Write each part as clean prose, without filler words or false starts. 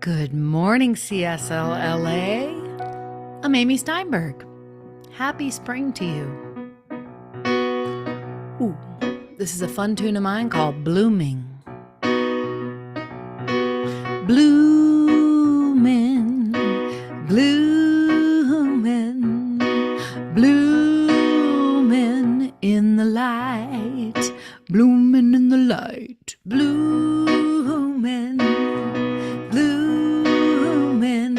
Good morning, CSL-LA. I'm Amy Steinberg. Happy spring to you. Ooh, this is a fun tune of mine called Blooming. Blooming, blooming, blooming in the light, blooming in the light, blooming, blooming,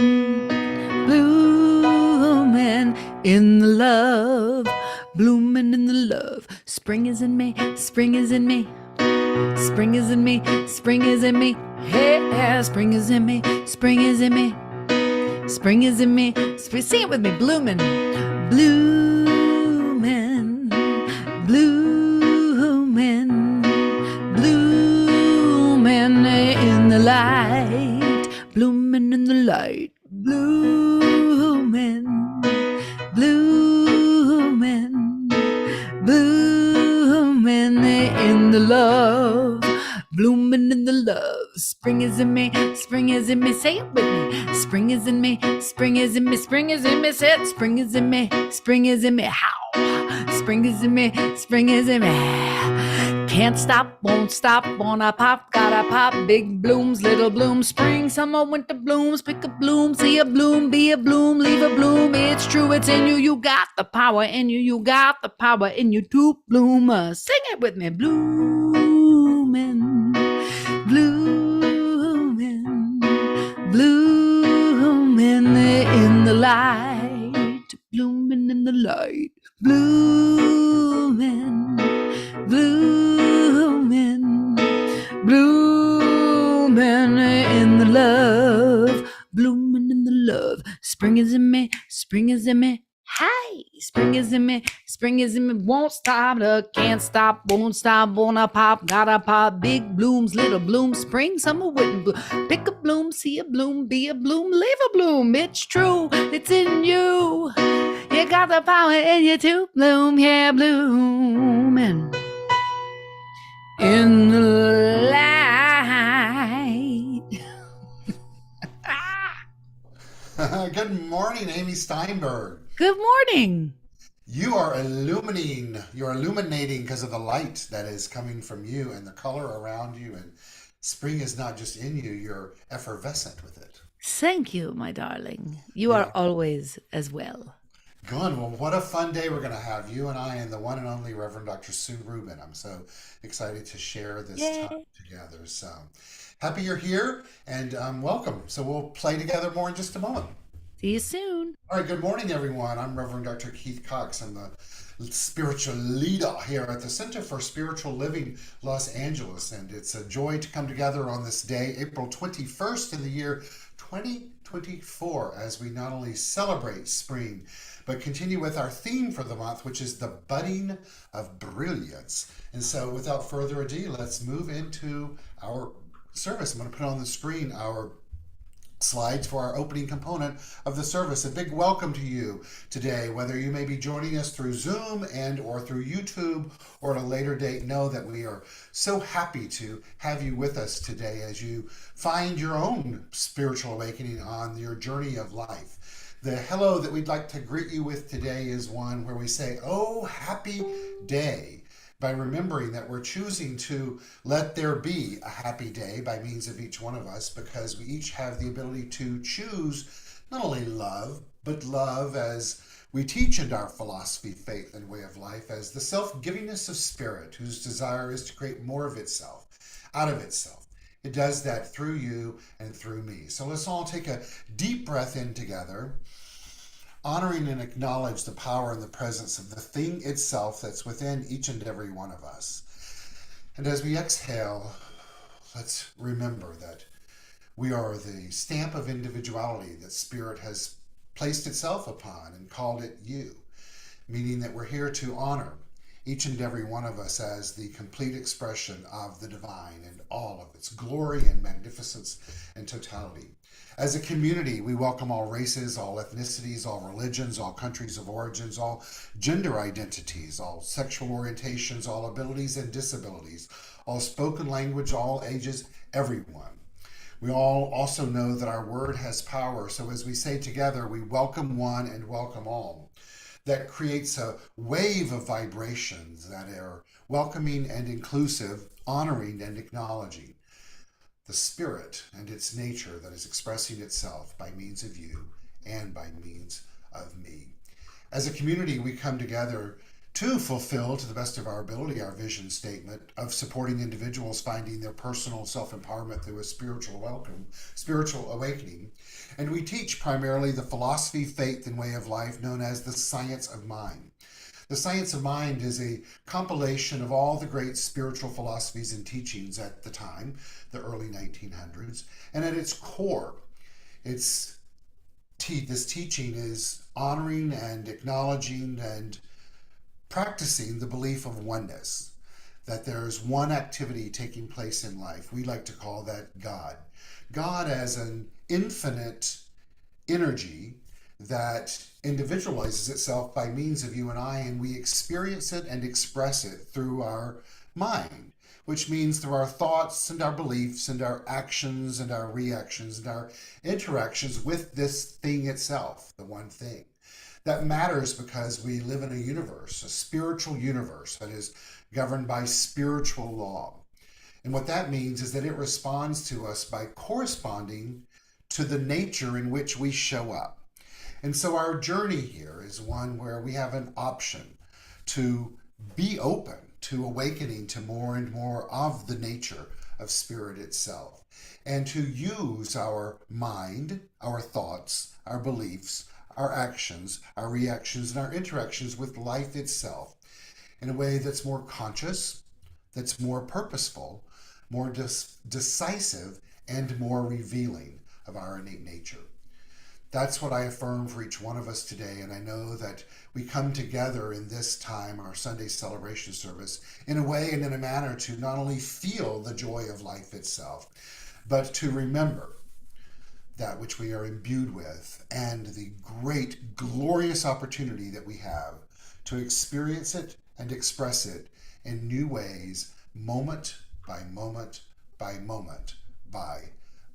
blooming in the love, blooming in the love. Spring is in me, spring is in me. Spring is in me, spring is in me. Hey, spring is in me, spring is in me. Spring is in me. Sing it with me, blooming, blooming, blooming, blooming in the light, blooming in the light, blooming, blooming, blooming in the love, blooming in the love. Spring is in me, spring is in me. Say it with me. Spring is in me, spring is in me, spring is in me. Say it. Spring is in me, spring is in me. How? Spring is in me, spring is in me. Can't stop, won't stop, wanna pop, gotta pop. Big blooms, little blooms, spring, summer, winter blooms. Pick a bloom, see a bloom, be a bloom, leave a bloom. It's true, it's in you. You got the power in you. You got the power in you to bloom. Sing it with me. Blooming, blooming, blooming in the light, blooming in the light, blooming, blooming, blooming in the love, blooming in the love. Spring is in me, spring is in me. Hey, spring is in me, spring is in me. Won't stop, can't stop, won't stop, wanna pop, gotta pop. Big blooms, little blooms, spring, summer, winter bloom. Pick a bloom, see a bloom, be a bloom, leave a bloom. It's true, it's in you. You got the power in you to bloom, yeah, blooming in the light. Good morning, Amy Steinberg. Good morning. You are you're illuminating because of the light that is coming from you and the color around you. And spring is not just in you, you're effervescent with it. Thank you, my darling. You are Yeah. always as well. Good. Well, what a fun day we're going to have, you and I and the one and only Reverend Dr. Sue Rubin. I'm so excited to share this Yay. time together. So happy you're here and welcome. So we'll play together more in just a moment. See you soon. All right, good morning, everyone. I'm Reverend Dr. Keith Cox. I'm the spiritual leader here at the Center for Spiritual Living, Los Angeles. And it's a joy to come together on this day, April 21st in the year 2024, as we not only celebrate spring, but continue with our theme for the month, which is the budding of brilliance. And so without further ado, let's move into our service. I'm going to put on the screen our slides for our opening component of the service. A big welcome to you today, whether you may be joining us through Zoom and or through YouTube or at a later date. Know that we are so happy to have you with us today as you find your own spiritual awakening on your journey of life. The hello that we'd like to greet you with today is one where we say, oh, happy day, by remembering that we're choosing to let there be a happy day by means of each one of us, because we each have the ability to choose not only love, but love as we teach in our philosophy, faith, and way of life as the self-givingness of spirit, whose desire is to create more of itself, out of itself. It does that through you and through me. So let's all take a deep breath in together, honoring and acknowledge the power and the presence of the thing itself that's within each and every one of us. And as we exhale, let's remember that we are the stamp of individuality that Spirit has placed itself upon and called it you, meaning that we're here to honor each and every one of us as the complete expression of the divine and all of its glory and magnificence and totality. As a community, we welcome all races, all ethnicities, all religions, all countries of origins, all gender identities, all sexual orientations, all abilities and disabilities, all spoken language, all ages, everyone. We all also know that our word has power. So as we say together, we welcome one and welcome all. That creates a wave of vibrations that are welcoming and inclusive, honoring and acknowledging the spirit and its nature that is expressing itself by means of you and by means of me. As a community, we come together to fulfill, to the best of our ability, our vision statement of supporting individuals finding their personal self-empowerment through a spiritual awakening. And we teach primarily the philosophy, faith, and way of life known as the science of mind. The science of mind is a compilation of all the great spiritual philosophies and teachings at the time, the early 1900s. And at its core, this teaching is honoring and acknowledging and practicing the belief of oneness, that there's one activity taking place in life. We like to call that God. God as an infinite energy that individualizes itself by means of you and I, and we experience it and express it through our mind, which means through our thoughts and our beliefs and our actions and our reactions and our interactions with this thing itself, the one thing. That matters because we live in a universe, a spiritual universe that is governed by spiritual law. And what that means is that it responds to us by corresponding to the nature in which we show up. And so our journey here is one where we have an option to be open to awakening to more and more of the nature of spirit itself, and to use our mind, our thoughts, our beliefs, our actions, our reactions, and our interactions with life itself in a way that's more conscious, that's more purposeful, more decisive, and more revealing of our innate nature. That's what I affirm for each one of us today, and I know that we come together in this time, our Sunday celebration service, in a way and in a manner to not only feel the joy of life itself, but to remember that which we are imbued with and the great, glorious opportunity that we have to experience it and express it in new ways, moment by moment by moment by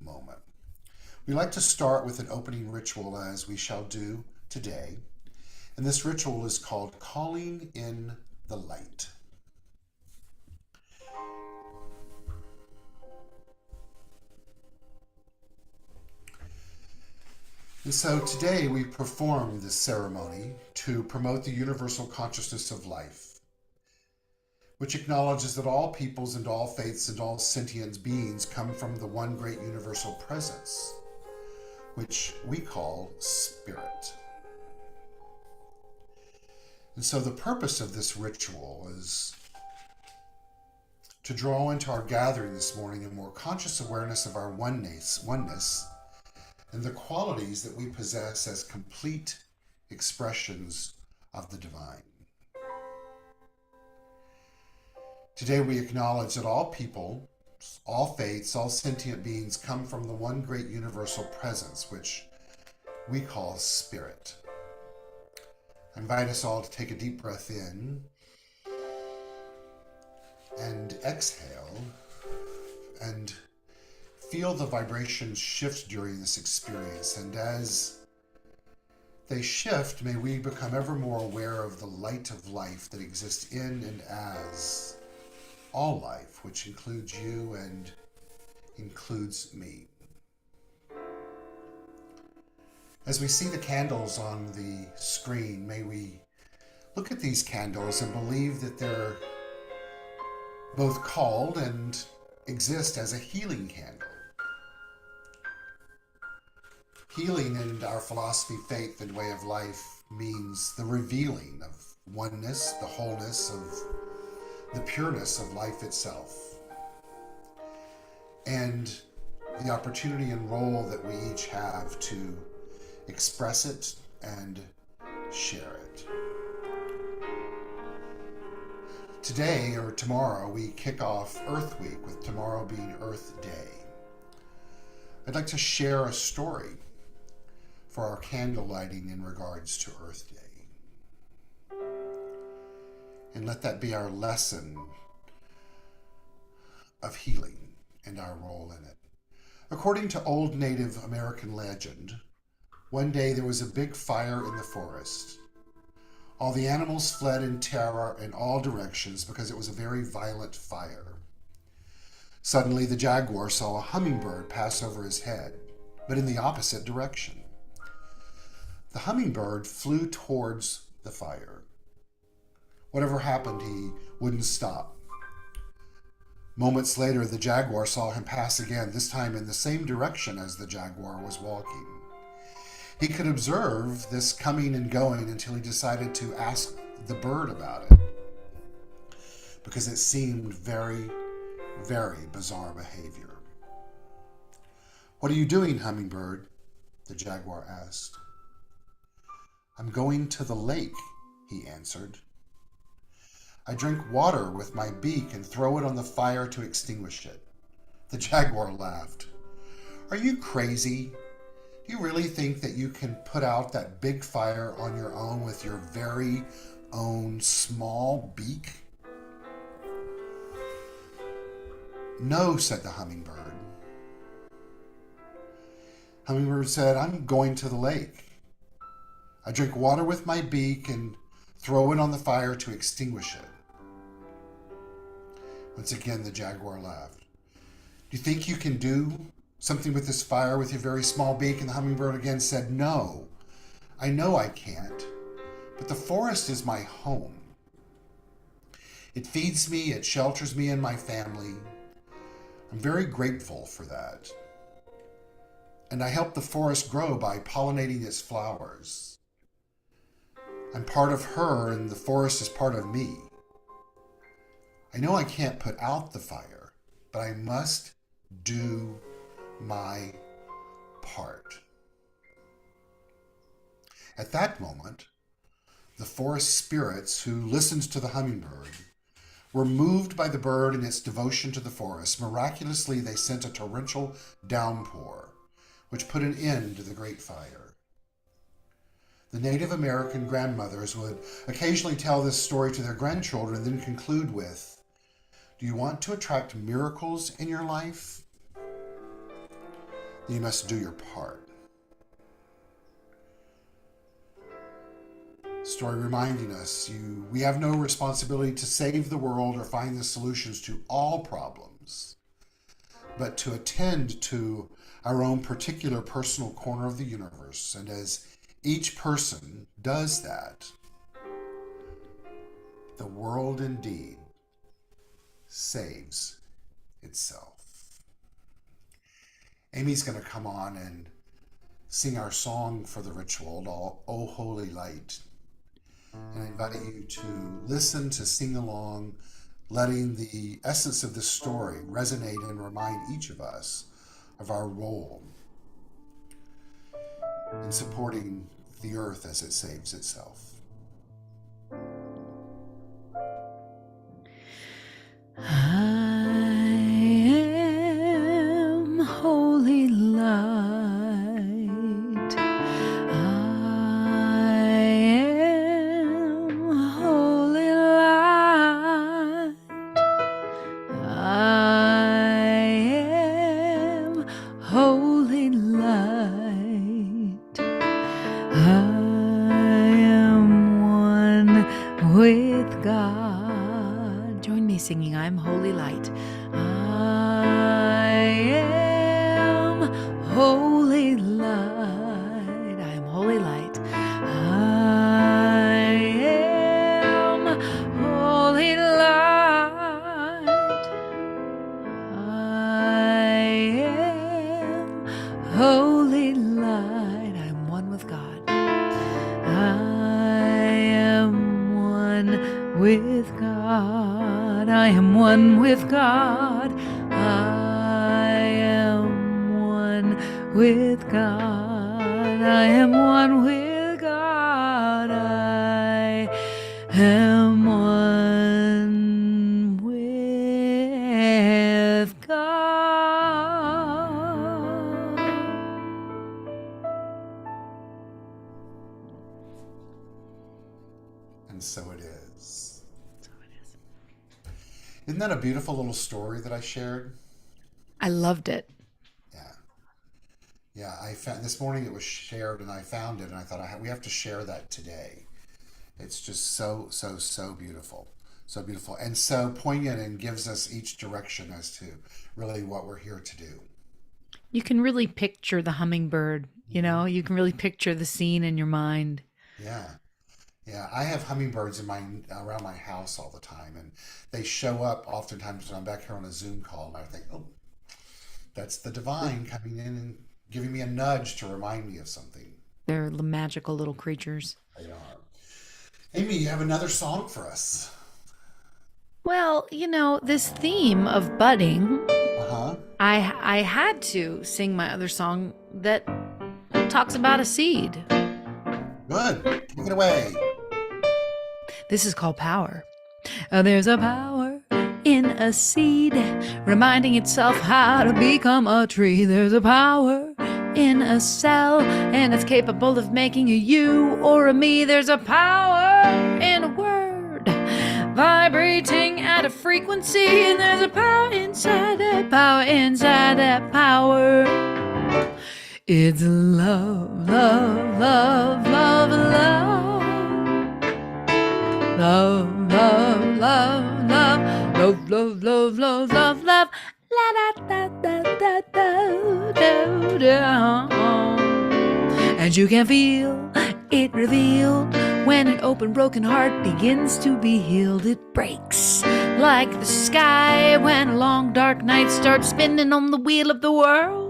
moment. We like to start with an opening ritual, as we shall do today. And this ritual is called Calling in the Light. And so today we perform this ceremony to promote the universal consciousness of life, which acknowledges that all peoples and all faiths and all sentient beings come from the one great universal presence, which we call spirit. And so the purpose of this ritual is to draw into our gathering this morning a more conscious awareness of our oneness, and the qualities that we possess as complete expressions of the divine. Today we acknowledge that all people, all faiths, all sentient beings come from the one great universal presence, which we call spirit. I invite us all to take a deep breath in and exhale and feel the vibrations shift during this experience. And as they shift, may we become ever more aware of the light of life that exists in and as all life, which includes you and includes me. As we see the candles on the screen, may we look at these candles and believe that they're both called and exist as a healing candle. Healing in our philosophy, faith, and way of life means the revealing of oneness, the wholeness of the pureness of life itself, and the opportunity and role that we each have to express it and share it. Today or tomorrow we kick off Earth Week, with tomorrow being Earth Day. I'd like to share a story for our candle lighting in regards to Earth Day. And let that be our lesson of healing and our role in it. According to old Native American legend, one day there was a big fire in the forest. All the animals fled in terror in all directions because it was a very violent fire. Suddenly, the jaguar saw a hummingbird pass over his head, but in the opposite direction. The hummingbird flew towards the fire. Whatever happened, he wouldn't stop. Moments later, the jaguar saw him pass again, this time in the same direction as the jaguar was walking. He could observe this coming and going until he decided to ask the bird about it, because it seemed very, very bizarre behavior. "What are you doing, hummingbird?" the jaguar asked. "I'm going to the lake," he answered. "I drink water with my beak and throw it on the fire to extinguish it." The jaguar laughed. "Are you crazy? Do you really think that you can put out that big fire on your own with your very own small beak?" "No," said the hummingbird. Hummingbird said, "I'm going to the lake. I drink water with my beak and throw it on the fire to extinguish it." Once again, the jaguar laughed. "Do you think you can do something with this fire with your very small beak?" And the hummingbird again said, "No, I know I can't, but the forest is my home. It feeds me, it shelters me and my family. I'm very grateful for that. And I help the forest grow by pollinating its flowers. I'm part of her and the forest is part of me. I know I can't put out the fire, but I must do my part." At that moment, the forest spirits who listened to the hummingbird were moved by the bird and its devotion to the forest. Miraculously, they sent a torrential downpour, which put an end to the great fire. The Native American grandmothers would occasionally tell this story to their grandchildren and then conclude with, "Do you want to attract miracles in your life? Then you must do your part." Story reminding us, we have no responsibility to save the world or find the solutions to all problems, but to attend to our own particular personal corner of the universe. And as each person does that, the world indeed saves itself. Amy's going to come on and sing our song for the ritual, "O Holy Light." And I invite you to listen, to sing along, letting the essence of this story resonate and remind each of us of our role in supporting the earth as it saves itself. I am holy light. I am holy light. I am holy light. I am one with God. Join me singing, "I'm holy light." I am holy light. I am holy light. I am holy light. I am holy light. I am one with God. I am one with God. I am one with God. I am one with God. I am one with God. I am one with God. And so it is. So it is. Isn't that a beautiful little story that I shared? I loved it. Yeah. Yeah, I found this morning it was shared, and I found it, and I thought we have to share that today. It's just so beautiful, so beautiful, and so poignant, and gives us each direction as to really what we're here to do. You can really picture the hummingbird, Hmm. you can really picture the scene in your mind. Yeah, yeah. I have hummingbirds in my around my house all the time, and they show up oftentimes when I'm back here on a Zoom call, and I think, oh, that's the divine coming in and giving me a nudge to remind me of something. They're magical little creatures. They are. Amy, you have another song for us. Well, this theme of budding, Uh huh. I had to sing my other song that talks about a seed. Good. Take it away. This is called Power. There's a power in a seed, reminding itself how to become a tree. There's a power in a cell, and it's capable of making a you or a me. There's a power in a word, vibrating at a frequency, and there's a power inside that power, inside that power. It's love, love, love, love, love. Love, love, love, love, love, love, love, love, love, love, la da da da da da da. And you can feel it revealed when an open, broken heart begins to be healed. It breaks like the sky when a long, dark night starts spinning on the wheel of the world.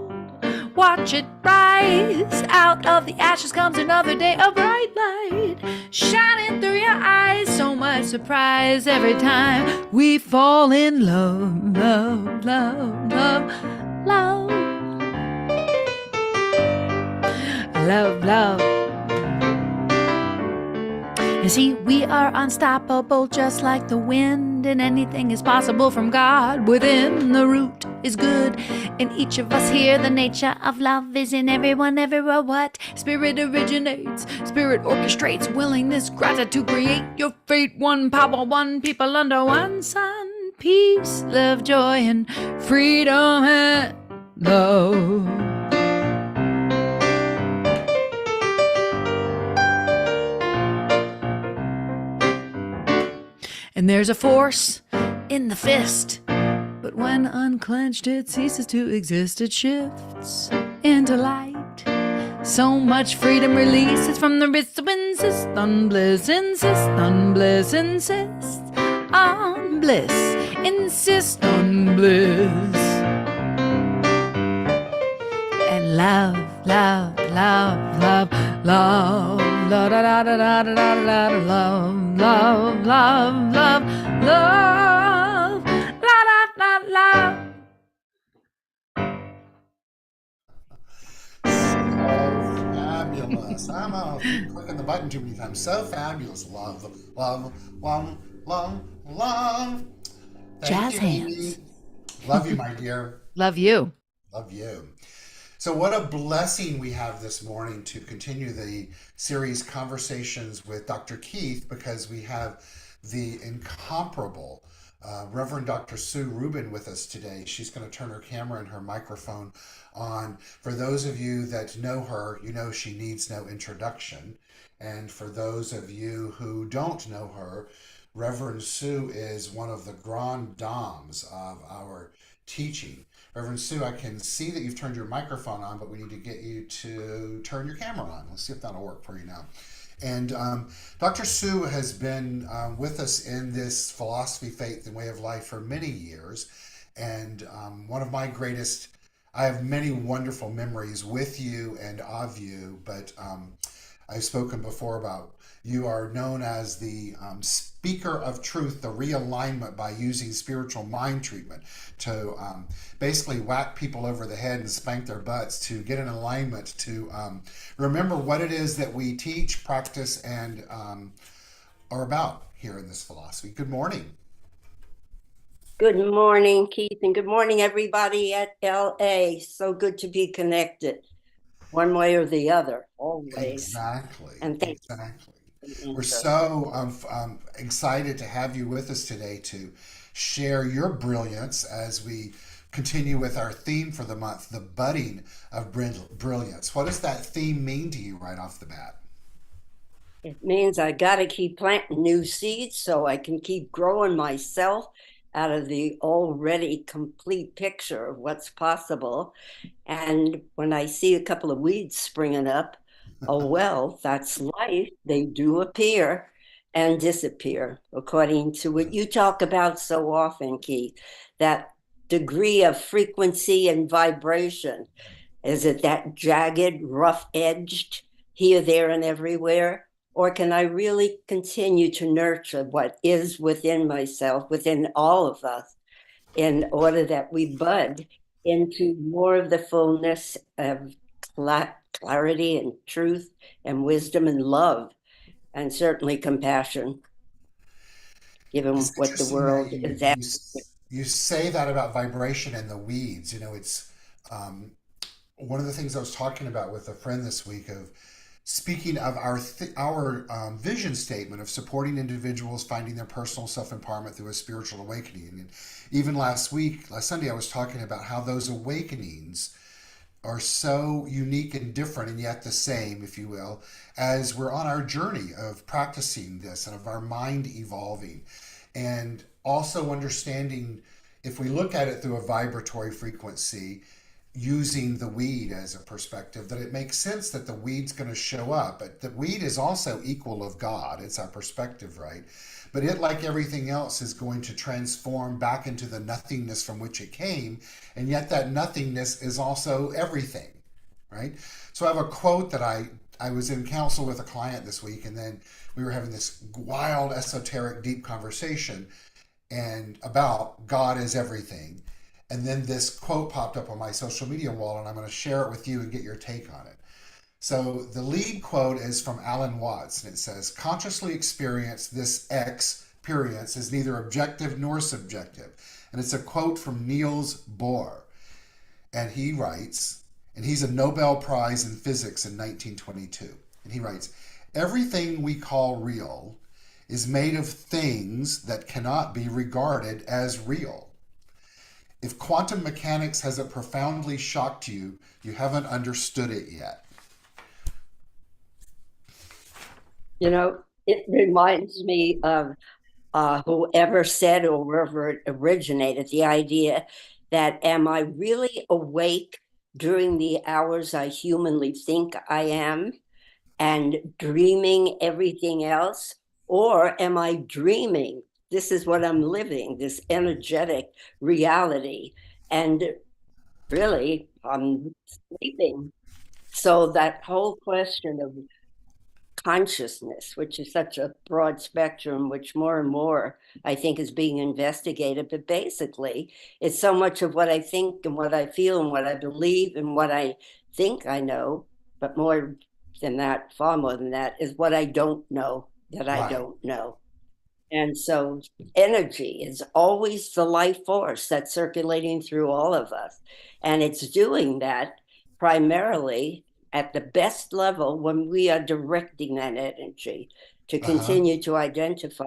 Watch it rise. Out of the ashes comes another day, a bright light shining through your eyes. So much surprise every time we fall in love, love, love, love, love, love, love. You see, we are unstoppable just like the wind, and anything is possible from God within. The root is good in each of us here. The nature of love is in everyone, everywhere. What? Spirit originates, spirit orchestrates, willingness, gratitude, create your fate. One power, one people under one sun. Peace, love, joy, and freedom and love. And there's a force in the fist, but when unclenched it ceases to exist. It shifts into light. So much freedom releases from the wrist. So insist on bliss, insist on bliss, insist on bliss, insist on bliss. And love, love, love, love, love, la da da da da da da da, love, love, love, love, love, la da da la. So fabulous. I'm gonna keep clicking the button too many times. So fabulous. Love, love, love, love, love. Thank Jazz you, hands. Amy. Love you, my dear. Love you. Love you. So, what a blessing we have this morning to continue the series Conversations with Dr. Keith, because we have the incomparable Reverend Dr. Sue Rubin with us today. She's going to turn her camera and her microphone on. For those of you that know her, you know she needs no introduction. And for those of you who don't know her, Reverend Sue is one of the grand dames of our teaching. Reverend Sue, I can see that you've turned your microphone on, but we need to get you to turn your camera on. Let's see if that'll work for you now. And Dr. Sue has been with us in this philosophy, faith, and way of life for many years. And one of my greatest, I have many wonderful memories with you and of you, but I've spoken before about you are known as the speaker of truth, the realignment by using spiritual mind treatment to basically whack people over the head and spank their butts to get in alignment to remember what it is that we teach, practice, and are about here in this philosophy. Good morning. Good morning, Keith, and good morning, everybody at LA. So good to be connected, one way or the other, always. Exactly. And thank Exactly. you. We're so excited to have you with us today to share your brilliance as we continue with our theme for the month, the budding of brilliance. What does that theme mean to you right off the bat? It means I got to keep planting new seeds so I can keep growing myself out of the already complete picture of what's possible. And when I see a couple of weeds springing up, oh, well, that's life. They do appear and disappear, according to what you talk about so often, Keith, that degree of frequency and vibration. Is it that jagged, rough edged here, there, and everywhere? Or can I really continue to nurture what is within myself, within all of us, in order that we bud into more of the fullness of clarity and truth and wisdom and love, and certainly compassion, given It's what the interesting that world you is you asking. you say that about vibration and the weeds. It's um, one of the things I was talking about with a friend this week of speaking of our vision statement of supporting individuals finding their personal self empowerment through a spiritual awakening. And even last Sunday, I was talking about how those awakenings are so unique and different and yet the same, if you will, as we're on our journey of practicing this and of our mind evolving. And also understanding, if we look at it through a vibratory frequency, using the weed as a perspective, that it makes sense that the weed's going to show up. But the weed is also equal of God. It's our perspective, right? But it, like everything else, is going to transform back into the nothingness from which it came. And yet that nothingness is also everything, right? So I have a quote that I was in counsel with a client this week, and then we were having this wild, esoteric, deep conversation and about God is everything. And then this quote popped up on my social media wall, and I'm going to share it with you and get your take on it. So the lead quote is from Alan Watts, and it says, "Consciously experience this experience is neither objective nor subjective." And it's a quote from Niels Bohr. And he writes, and he's a Nobel Prize in Physics in 1922. And he writes, "Everything we call real is made of things that cannot be regarded as real. If quantum mechanics hasn't profoundly shocked you, you haven't understood it yet." It reminds me of whoever said or wherever it originated, the idea that am I really awake during the hours I humanly think I am and dreaming everything else? Or am I dreaming? This is what I'm living, this energetic reality. And really, I'm sleeping. So that whole question of consciousness, which is such a broad spectrum, which more and more I think is being investigated. But basically, it's so much of what I think and what I feel and what I believe and what I think I know. But more than that, far more than that, is what I don't know that I Right. don't know. And so energy is always the life force that's circulating through all of us. And it's doing that primarily at the best level when we are directing that energy to Uh-huh. continue to identify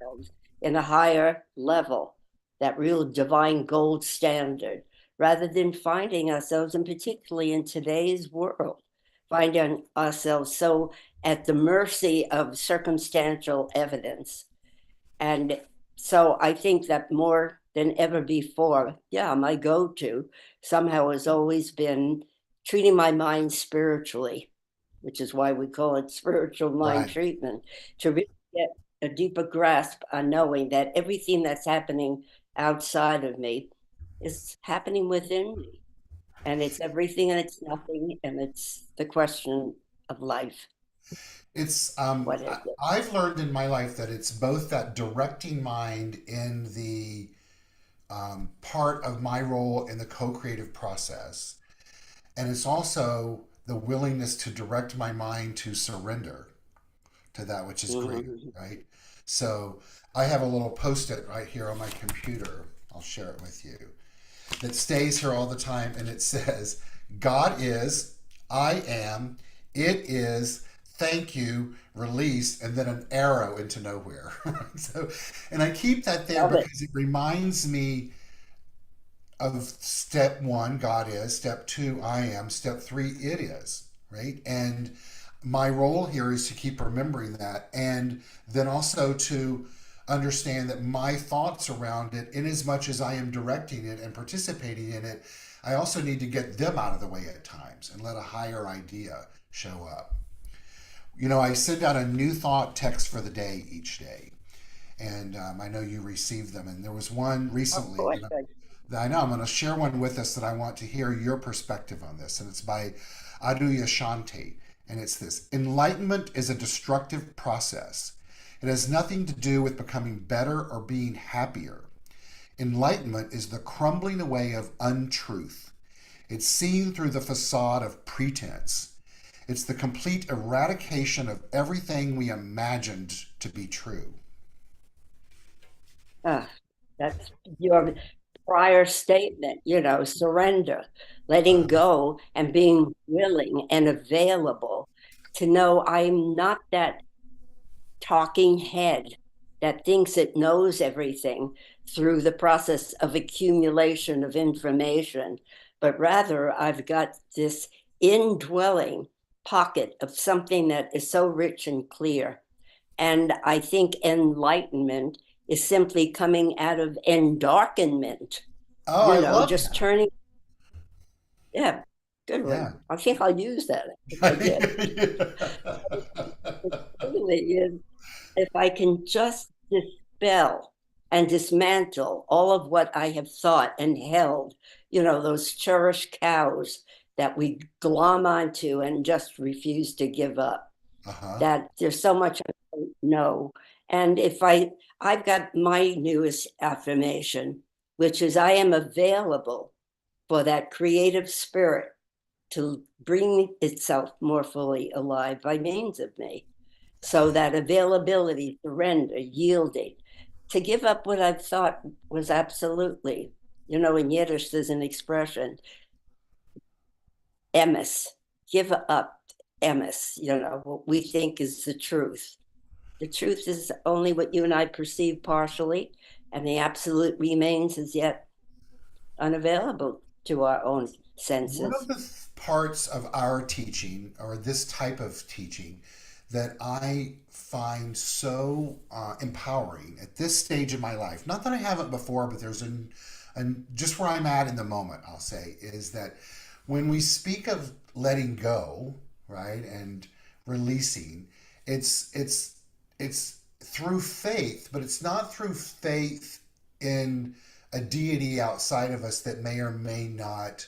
ourselves in a higher level, that real divine gold standard, rather than finding ourselves, and particularly in today's world, finding ourselves so at the mercy of circumstantial evidence. And so I think that more than ever before, yeah, my go to somehow has always been treating my mind spiritually, which is why we call it spiritual mind Right. treatment, to really get a deeper grasp on knowing that everything that's happening outside of me is happening within me. And it's everything and it's nothing. And it's the question of life. It's What is it? I've learned in my life that it's both that directing mind in the part of my role in the co-creative process, and it's also the willingness to direct my mind to surrender to that which is greater, Mhm. right? So I have a little post-it right here on my computer. I'll share it with you. That stays here all the time, and it says, "God is, I am, it is, thank you, release," and then an arrow into nowhere. So, and I keep that there Love it. because it reminds me of step one, God is, step two, I am, step three, it is, right? And my role here is to keep remembering that, and then also to understand that my thoughts around it, in as much as I am directing it and participating in it, I also need to get them out of the way at times and let a higher idea show up. I send out a new thought text for the day each day, and I know you receive them. And there was one Of recently course, that I know I'm going to share one with us that I want to hear your perspective on this, and it's by Aduya Shanti, and it's this: enlightenment is a destructive process. It has nothing to do with becoming better or being happier. Enlightenment is the crumbling away of untruth. It's seen through the facade of pretense. It's the complete eradication of everything we imagined to be true. ah, that's your prior statement, surrender, letting go, and being willing and available to know I'm not that talking head that thinks it knows everything through the process of accumulation of information, but rather I've got this indwelling pocket of something that is so rich and clear. And I think enlightenment is simply coming out of endarkenment, Oh, I love just that. turning. Yeah, good one. Yeah. I think I'll use that. I did. It really is. If I can just dispel and dismantle all of what I have thought and held, those cherished cows that we glom onto and just refuse to give up, Uh-huh. that there's so much I don't know. And I've got my newest affirmation, which is I am available for that creative spirit to bring itself more fully alive by means of me. So that availability, surrender, yielding, to give up what I've thought was absolutely, in Yiddish, there's an expression, emes, give up emes, what we think is the truth. The truth is only what you and I perceive partially, and the absolute remains as yet unavailable to our own One of senses. the parts of our teaching, or this type of teaching, that I find so empowering at this stage in my life, not that I haven't before, but there's just where I'm at in the moment, I'll say, is that when we speak of letting go, right, and releasing, it's through faith, but it's not through faith in a deity outside of us that may or may not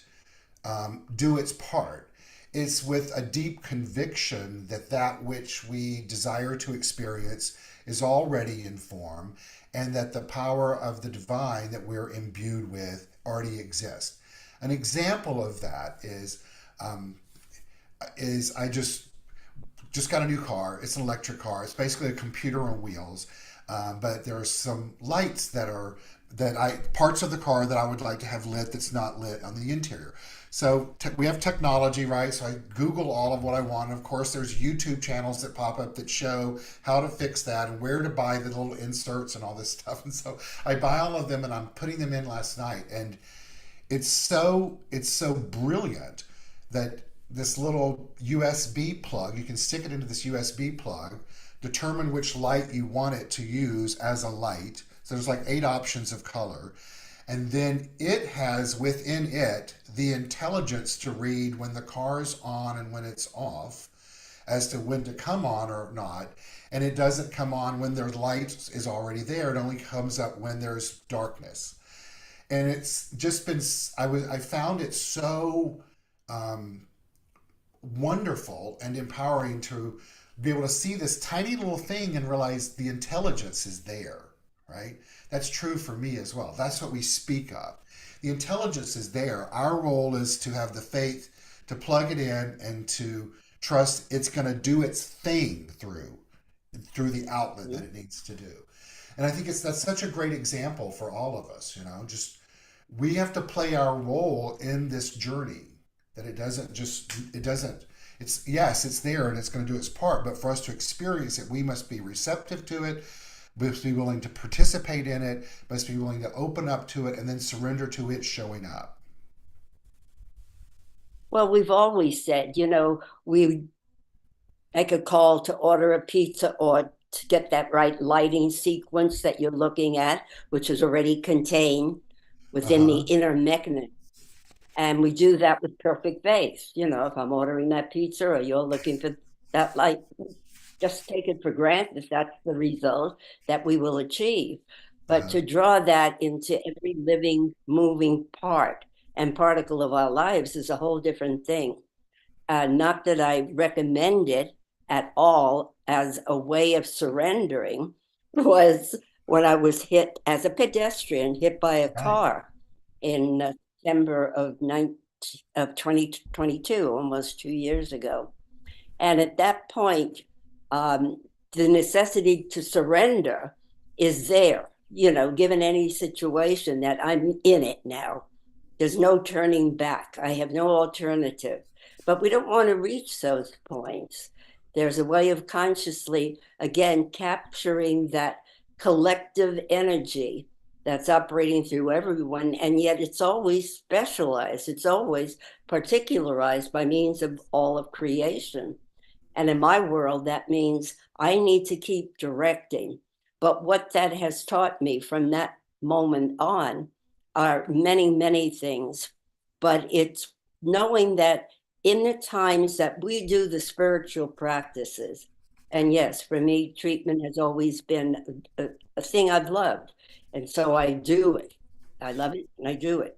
do its part. It's with a deep conviction that that which we desire to experience is already in form, and that the power of the divine that we're imbued with already exists. An example of that um, is I just got a new car. It's an electric car. It's basically a computer on wheels, but there are some lights that I parts of the car that I would like to have lit that's not lit on the interior. So we have technology, right? So I Google all of what I want. Of course, there's YouTube channels that pop up that show how to fix that and where to buy the little inserts and all this stuff. And so I buy all of them and I'm putting them in last night. And it's so brilliant that this little USB plug, you can stick it into this USB plug, determine which light you want it to use as a light. So there's like 8 options of color. And then it has within it the intelligence to read when the car's on and when it's off, as to when to come on or not. And it doesn't come on when their light is already there. It only comes up when there's darkness. And it's just been, I found it so um, wonderful and empowering to be able to see this tiny little thing and realize the intelligence is there, right? That's true for me as well. That's what we speak of. The intelligence is there. Our role is to have the faith to plug it in and to trust it's going to do its thing through the outlet that it needs to do. And I think that's such a great example for all of us, just we have to play our role in this journey, that it doesn't it's, yes, it's there and it's going to do its part, but for us to experience it we must be receptive to it, must be willing to participate in it, must be willing to open up to it, and then surrender to it showing up. Well, we've always said, we make a call to order a pizza or to get that right lighting sequence that you're looking at, which is already contained Uh within the huh. inner mechanism. And we do that with perfect faith. If I'm ordering that pizza or you're looking for that light, just take it for granted if that's the result that we will achieve. Uh But huh. to draw that into every living, moving part and particle of our lives is a whole different thing. Not that I recommend it at all as a way of surrendering, was when I was hit as a pedestrian, hit by a Right. car in September of 2022, almost 2 years ago. And at that point, the necessity to surrender is there, given any situation that I'm in it now. There's no turning back. I have no alternative. But we don't want to reach those points. There's a way of consciously, again, capturing that collective energy that's operating through everyone. And yet it's always specialized, it's always particularized by means of all of creation. And in my world, that means I need to keep directing. But what that has taught me from that moment on are many, many things. But it's knowing that in the times that we do the spiritual practices, and yes, for me, treatment has always been a thing I've loved. And so I do it. I love it and I do it.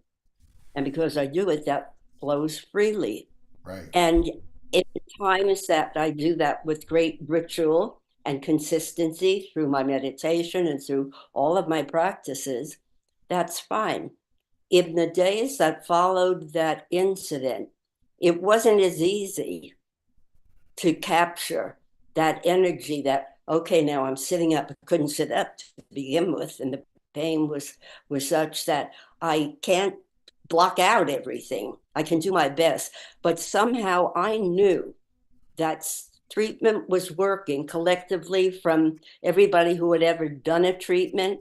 And because I do it, that flows freely. Right. And in the times that I do that with great ritual and consistency through my meditation and through all of my practices, that's fine. In the days that followed that incident, it wasn't as easy to capture that energy that, okay, now I'm sitting up. I couldn't sit up to begin with. And the pain was such that I can't block out everything. I can do my best. But somehow I knew that treatment was working collectively from everybody who had ever done a treatment,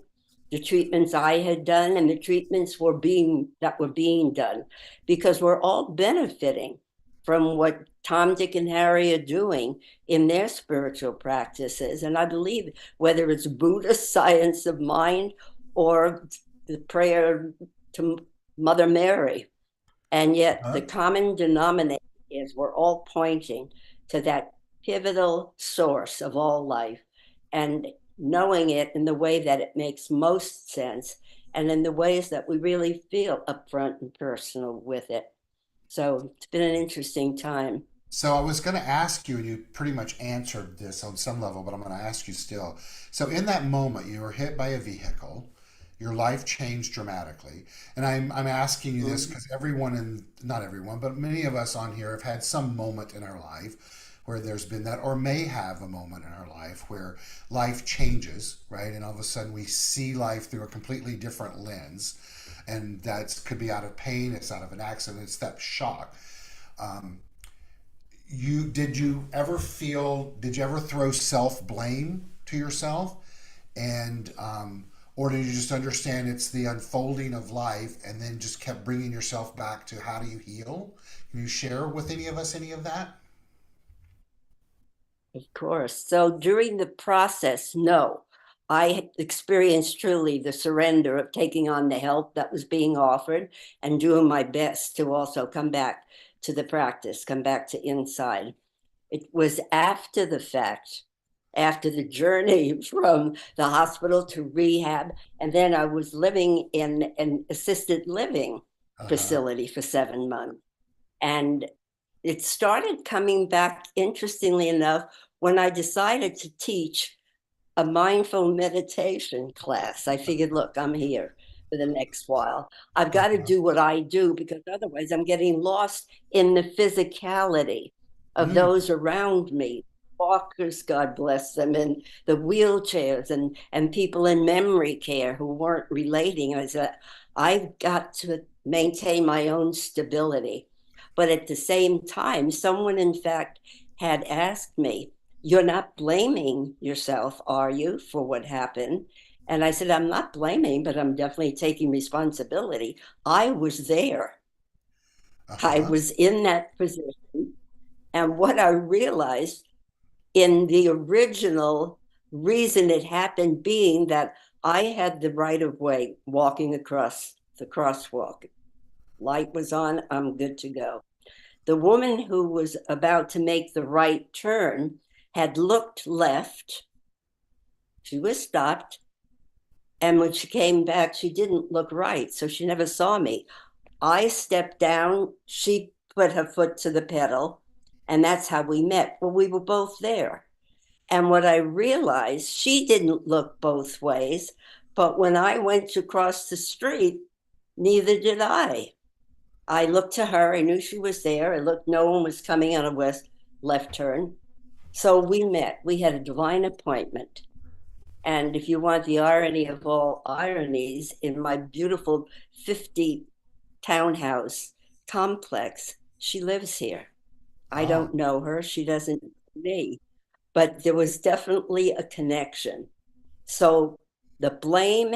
the treatments I had done, and the treatments were being done, because we're all benefiting from what Tom, Dick, and Harry are doing in their spiritual practices. And I believe whether it's Buddhist science of mind or the prayer to Mother Mary, and yet the Huh? common denominator is we're all pointing to that pivotal source of all life and knowing it in the way that it makes most sense and in the ways that we really feel upfront and personal with it. So it's been an interesting time. So I was going to ask you, and you pretty much answered this on some level, but I'm going to ask you still. So in that moment, you were hit by a vehicle. Your life changed dramatically, and I'm asking you this Mm. because everyone, and not everyone, but many of us on here have had some moment in our life where there's been that, or may have a moment in our life where life changes, right? And all of a sudden we see life through a completely different lens, and that could be out of pain, it's out of an accident, it's that shock. Um, did you ever throw self blame to yourself, and or did you just understand it's the unfolding of life and then just kept bringing yourself back to how do you heal? Can you share with any of us any of that? Of course. So during the process, no, I experienced truly the surrender of taking on the help that was being offered and doing my best to also come back to the practice, come back to inside. It was after the fact, after the journey from the hospital to rehab, and then I was living in an assisted living Uh-huh. facility for 7 months. And it started coming back, interestingly enough, when I decided to teach a mindful meditation class. I figured, look, I'm here for the next while. I've got to Uh-huh. do what I do because otherwise I'm getting lost in the physicality of Mm. those around me. Walkers, God bless them, and the wheelchairs and people in memory care who weren't relating. I said, I've got to maintain my own stability. But at the same time, someone, in fact, had asked me, You're not blaming yourself, are you, for what happened? And I said, I'm not blaming, but I'm definitely taking responsibility. I was there. I Uh-huh. was in that position. And what I realized in the original reason it happened being that I had the right of way walking across the crosswalk. Light was on, I'm good to go. The woman who was about to make the right turn had looked left. She was stopped. And when she came back, she didn't look right. So she never saw me. I stepped down. She put her foot to the pedal. And that's how we met. Well, we were both there. And what I realized, she didn't look both ways. But when I went to cross the street, neither did I. I looked to her. I knew she was there. I looked, no one was coming on a west left turn. So we met. We had a divine appointment. And if you want the irony of all ironies, in my beautiful 50 townhouse complex, she lives here. I Oh. don't know her. She doesn't know me, but there was definitely a connection. So the blame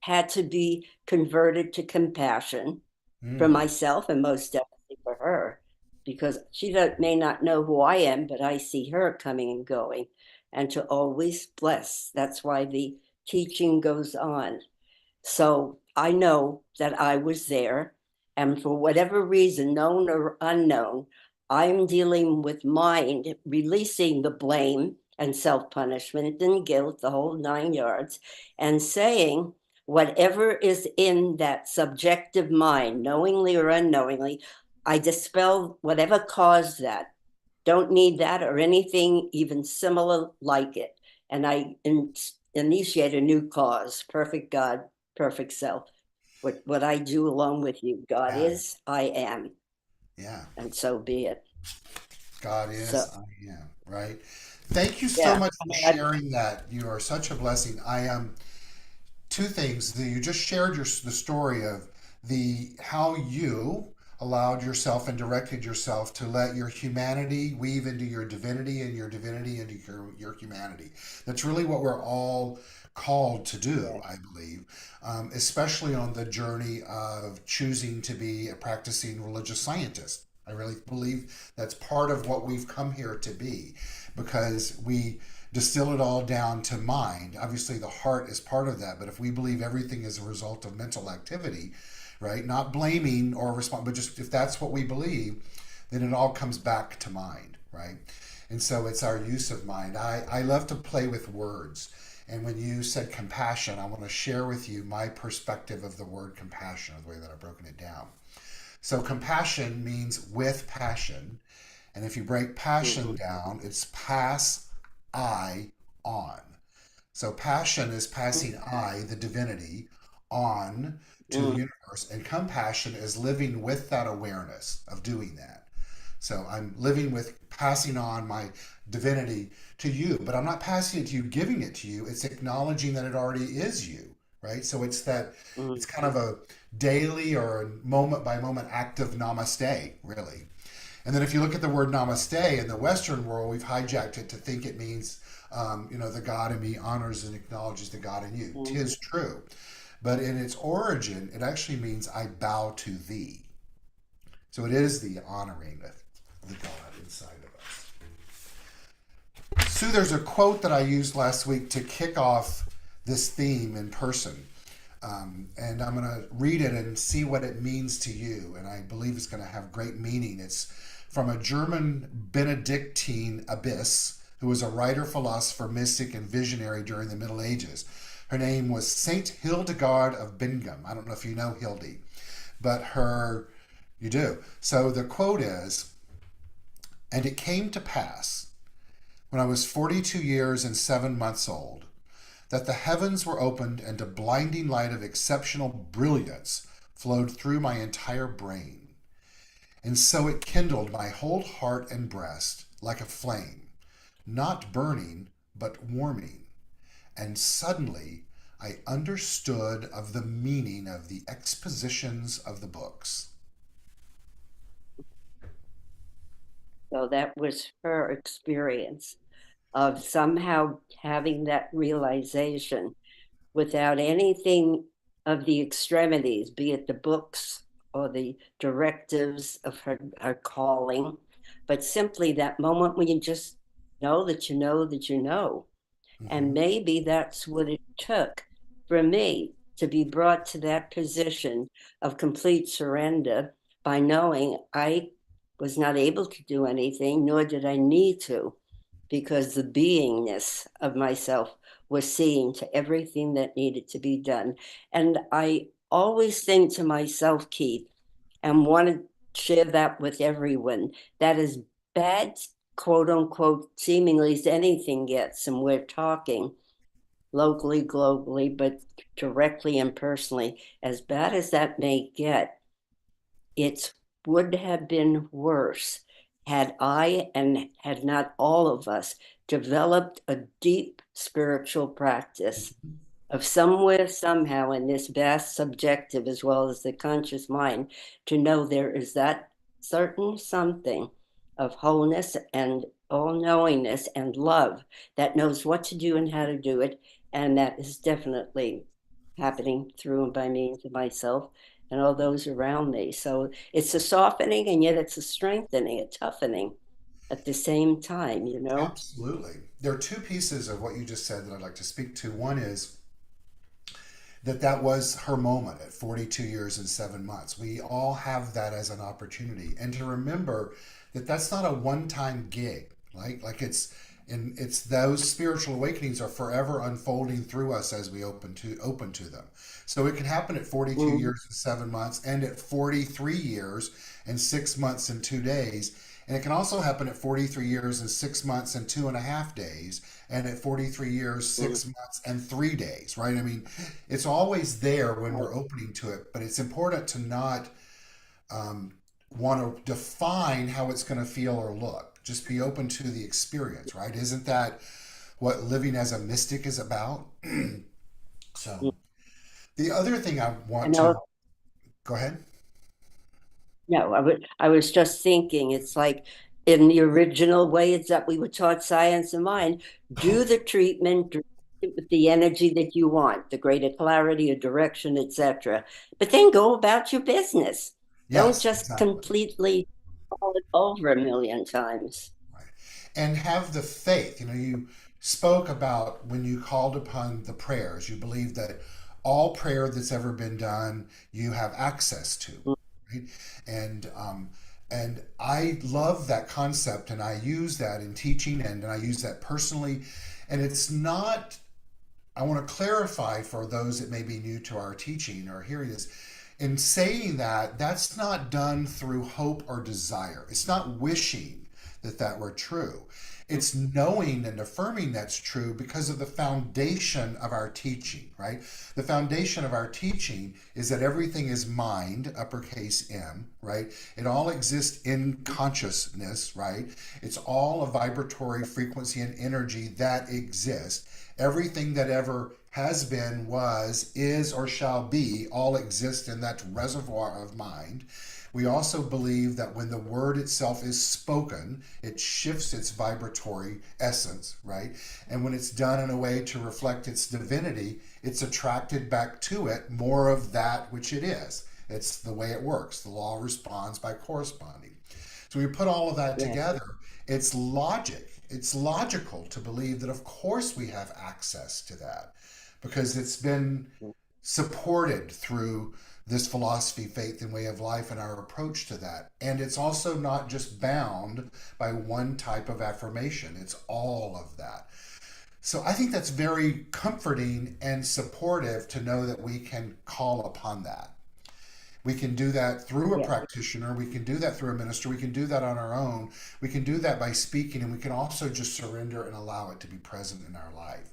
had to be converted to compassion for Mm. myself and most definitely for her, because she may not know who I am, but I see her coming and going, and to always bless. That's why the teaching goes on. So I know that I was there, and for whatever reason, known or unknown, I'm dealing with mind, releasing the blame and self punishment and guilt, the whole 9 yards, and saying, whatever is in that subjective mind, knowingly or unknowingly, I dispel whatever caused that. Don't need that or anything even similar like it. And I initiate a new cause, perfect God, perfect self. What I do along with you, God Yeah. is, I am, Yeah. and so be it. God So is, I am, right? Thank you so yeah, much I for mean, sharing that. You are such a blessing. I am two things. You just shared the story of the how you allowed yourself and directed yourself to let your humanity weave into your divinity and your divinity into your humanity. That's really what we're all called to do, yeah, I believe, especially on the journey of choosing to be a practicing religious scientist. I really believe that's part of what we've come here to be because we distill it all down to mind. Obviously, the heart is part of that, but if we believe everything is a result of mental activity, right? Not blaming or respond, but just if that's what we believe, then it all comes back to mind, right? And so it's our use of mind. I love to play with words. And when you said compassion, I want to share with you my perspective of the word compassion, the way that I've broken it down. So compassion means with passion. And if you break passion mhm, down, it's pass I on. So passion is passing I, the divinity, on to the mhm, universe. And compassion is living with that awareness of doing that. So I'm living with passing on my divinity to you, but I'm not passing it to you, giving it to you. It's acknowledging that it already is you, right? So it's that, mhm, it's kind of a daily or a moment by moment act of namaste, really. And then if you look at the word namaste in the Western world, we've hijacked it to think it means, the God in me honors and acknowledges the God in you. mhm. Tis true. But in its origin, it actually means I bow to thee. So it is the honoring of the God inside of us. Sue, there's a quote that I used last week to kick off this theme in person. And I'm going to read it and see what it means to you. And I believe it's going to have great meaning. It's from a German Benedictine abbess who was a writer, philosopher, mystic, and visionary during the Middle Ages. Her name was Saint Hildegard of Bingen. I don't know if you know Hildy, but you do. So the quote is, and it came to pass when I was 42 years and 7 months old that the heavens were opened and a blinding light of exceptional brilliance flowed through my entire brain. And so it kindled my whole heart and breast like a flame, not burning, but warming. And suddenly I understood of the meaning of the expositions of the books. So that was her experience. of somehow having that realization without anything of the extremities, be it the books or the directives of her calling, but simply that moment when you just know that you know that you know. And Hmm. maybe that's what it took for me to be brought to that position of complete surrender by knowing I was not able to do anything, nor did I need to, because the beingness of myself was seeing to everything that needed to be done. And I always think to myself, Keith, and want to share that with everyone, that as bad, quote unquote, seemingly as anything gets, and we're talking locally, globally, but directly and personally, as bad as that may get, it would have been worse had I and had not all of us developed a deep spiritual practice of somewhere, somehow, in this vast subjective as well as the conscious mind, to know there is that certain something of wholeness and all knowingness and love that knows what to do and how to do it. And that is definitely happening through and by means of myself and all those around me. So it's a softening and yet it's a strengthening, a toughening at the same time, you know? Absolutely. There are two pieces of what you just said that I'd like to speak to. One is that that was her moment at 42 years and 7 months. We all have that as an opportunity, and to remember that that's not a one-time gig. Like it's those spiritual awakenings are forever unfolding through us as we open to them. So it can happen at 42 Mm, years and 7 months, and at 43 years and 6 months and 2 days. And it can also happen at 43 years and 6 months and 2.5 days, and at 43 years, mm, 6 months and 3 days, right? I mean, it's always there when right. we're opening to it, but it's important to not want to define how it's going to feel or look. Just be open to the experience, right? Isn't that what living as a mystic is about? So, Mm. the other thing I I want to know. go ahead. No, I was just thinking, it's like in the original way it's that we were taught science and mind, do the treatment, direct it with the energy that you want, the greater clarity or direction, etc. But then go about your business. Don't Yes, just exactly. completely fall it over a million times. Right. And have the faith. You spoke about when you called upon the prayers, you believe that all prayer that's ever been done, you have access to, right? And and I love that concept, and I use that in teaching, and I use that personally. And it's not. I want to clarify for those that may be new to our teaching or hearing this. In saying that, that's not done through hope or desire. It's not wishing that that were true. It's knowing and affirming that's true because of the foundation of our teaching, right? The foundation of our teaching is that everything is mind, uppercase M, right? It all exists in consciousness, right? It's all a vibratory frequency and energy that exists. Everything that ever has been, was, is, or shall be all exist in that reservoir of mind. We also believe that when the word itself is spoken, it shifts its vibratory essence, right? And when it's done in a way to reflect its divinity, it's attracted back to it more of that which it is. It's the way it works. The law responds by corresponding. So we put all of that Yeah. together. It's logic. It's logical to believe that, of course, we have access to that because it's been supported through this philosophy, faith, and way of life and our approach to that. And it's also not just bound by one type of affirmation, it's all of that. So I think that's very comforting and supportive to know that we can call upon that. We can do that through a Yeah. practitioner. We can do that through a minister. We can do that on our own. We can do that by speaking, and we can also just surrender and allow it to be present in our life.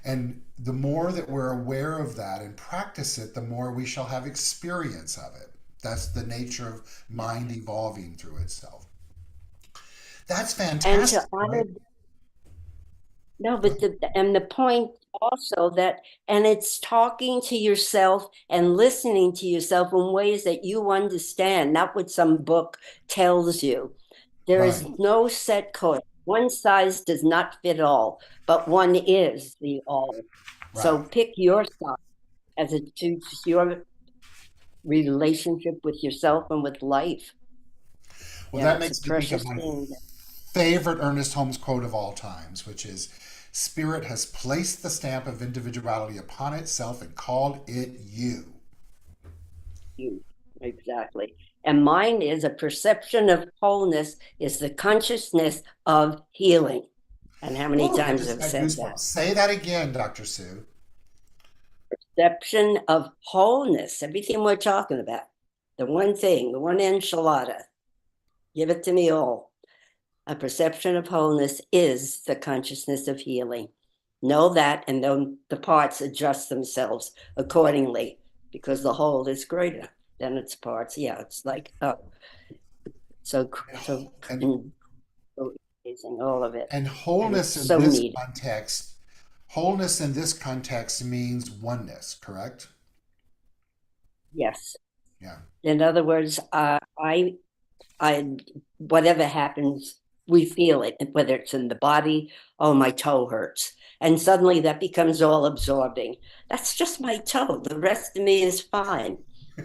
And the more that we're aware of that and practice it, the more we shall have experience of it. That's the nature of mind evolving through itself. That's And to fantastic, honor right? No, but the point also that, and it's talking to yourself and listening to yourself in ways that you understand, not what some book tells you. There is Right. no set course. One size does not fit all, but one is the all. So Right. pick your size as it suits your relationship with yourself and with life. Well, Yeah, that it's a makes me think of precious my thing. favorite Ernest Holmes quote of all times, which is Spirit has placed the stamp of individuality upon itself and called it you. You exactly. And mine is a perception of wholeness is the consciousness of healing. And how many Whoa, I times just I've got said goosebumps. that? Say that again, Dr. Sue. Perception of wholeness, everything we're talking about. The one thing, the one enchilada. Give it to me all. A perception of wholeness is the consciousness of healing. Know that, and then the parts adjust themselves accordingly because the whole is greater than its parts. Yeah, it's like, oh, so, so, And so amazing, all of it. and And it's wholeness in so this needed. context, wholeness in this context means oneness, correct? Yes. Yeah. In other words, I, whatever happens, we feel it, whether it's in the body, oh, my toe hurts. And suddenly that becomes all absorbing. That's just my toe. The rest of me is fine.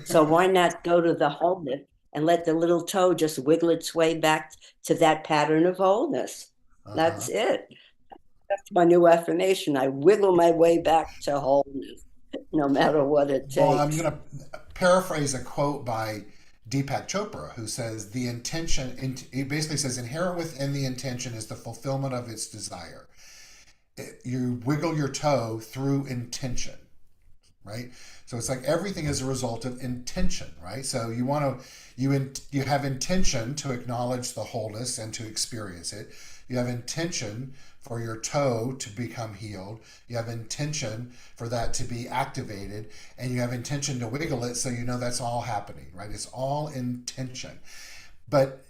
So why not go to the wholeness and let the little toe just wiggle its way back to that pattern of wholeness? That's Uh-huh. it. That's my new affirmation. I wiggle my way back to wholeness, no matter what it Well, I'm takes. going to paraphrase a quote by Deepak Chopra, who says the intention, he basically says, inherent within the intention is the fulfillment of its desire. You wiggle your toe through intention, right? So it's like everything is a result of intention, right? So you want to you have intention to acknowledge the wholeness and to experience it. You have intention for your toe to become healed. You have intention for that to be activated, and you have intention to wiggle it so you know that's all happening, right? It's all intention. But